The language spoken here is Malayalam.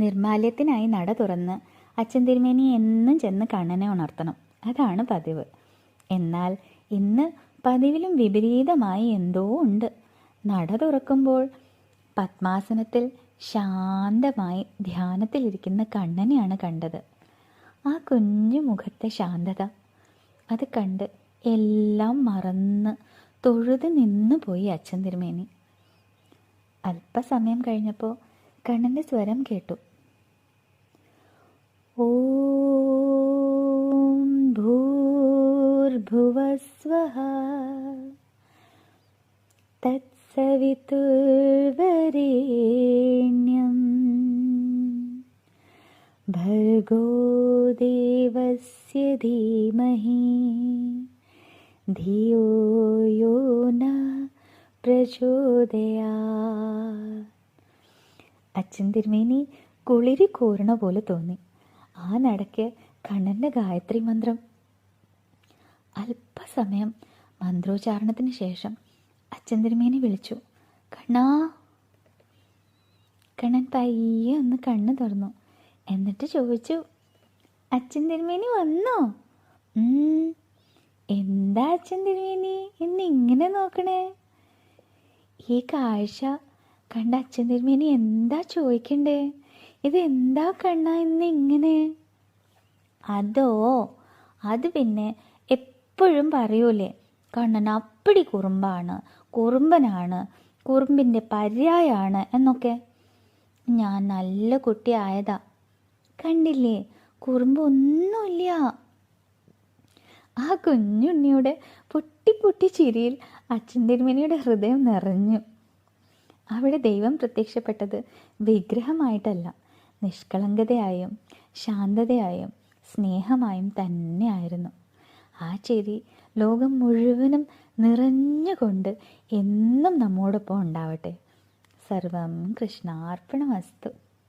നിർമാല്യത്തിനായി നട തുറന്ന് അച്ഛൻ തിരുമേനി എന്നും ചെന്ന് കണ്ണനെ ഉണർത്തണം. അതാണ് പതിവ്. എന്നാൽ ഇന്ന് പതിവിലും വിപരീതമായി എന്തോ ഉണ്ട്. നട തുറക്കുമ്പോൾ പത്മാസനത്തിൽ ശാന്തമായി ധ്യാനത്തിലിരിക്കുന്ന കണ്ണനെയാണ് കണ്ടത്. ആ കുഞ്ഞു മുഖത്തെ ശാന്തത, അത് കണ്ട് എല്ലാം മറന്ന് തൊഴുത് നിന്നു പോയി അച്ഛൻ തിരുമേനി. അല്പസമയം കഴിഞ്ഞപ്പോൾ കണ്ണൻ്റെ സ്വരം കേട്ടു. ഓം ഭൂർഭുവസ്വഃ തത്സവിതുർവരേണ്യം ഭർഗോ ദേവസ്യ ധീമഹി ധിയോ യോ ന പ്രചോദയാത്. അച്ഛൻ തിരുമേനി കുളിരി കോരണ പോലെ തോന്നി. ആ നടക്ക് കണ്ണൻ്റെ ഗായത്രി മന്ത്രം. അല്പസമയം മന്ത്രോച്ചാരണത്തിന് ശേഷം അച്ഛൻ തിരുമേനി വിളിച്ചു, കണ്ണാ. കണ്ണൻ പയ്യെ ഒന്ന് കണ്ണ് തുറന്നു. എന്നിട്ട് ചോദിച്ചു, അച്ഛൻ തിരുമേനി വന്നോ? എന്താ അച്ഛൻ തിരുമേനി ഇന്ന് ഇങ്ങനെ നോക്കണേ? ഈ കാഴ്ച കണ്ട അച്ഛൻ തിരുമേനി എന്താ ചോദിക്കണ്ടേ? ഇതെന്താ കണ്ണാ ഇന്ന് ഇങ്ങനെ? അതോ, അത് പിന്നെ എപ്പോഴും പറയൂലേ, കണ്ണൻ അപ്പടി കുറുമ്പാണ്, കുറുമ്പനാണ്, കുറുമ്പിൻ്റെ പര്യായാണ് എന്നൊക്കെ. ഞാൻ നല്ല കുട്ടിയായതാ. കണ്ടില്ലേ, കുറുമ്പൊന്നുമില്ല. ആ കുഞ്ഞുണ്ണിയുടെ പൊട്ടി പൊട്ടി ചിരിയിൽ അച്ഛൻ തിരുമേനിയുടെ ഹൃദയം നിറഞ്ഞു. അവിടെ ദൈവം പ്രത്യക്ഷപ്പെട്ടത് വിഗ്രഹമായിട്ടല്ല, നിഷ്കളങ്കതയായും ശാന്തതയായും സ്നേഹമായും തന്നെയായിരുന്നു. ആ ചിരി ലോകം മുഴുവനും നിറഞ്ഞുകൊണ്ട് എന്നും നമ്മോടൊപ്പം ഉണ്ടാവട്ടെ. സർവം കൃഷ്ണാർപ്പണമസ്തു.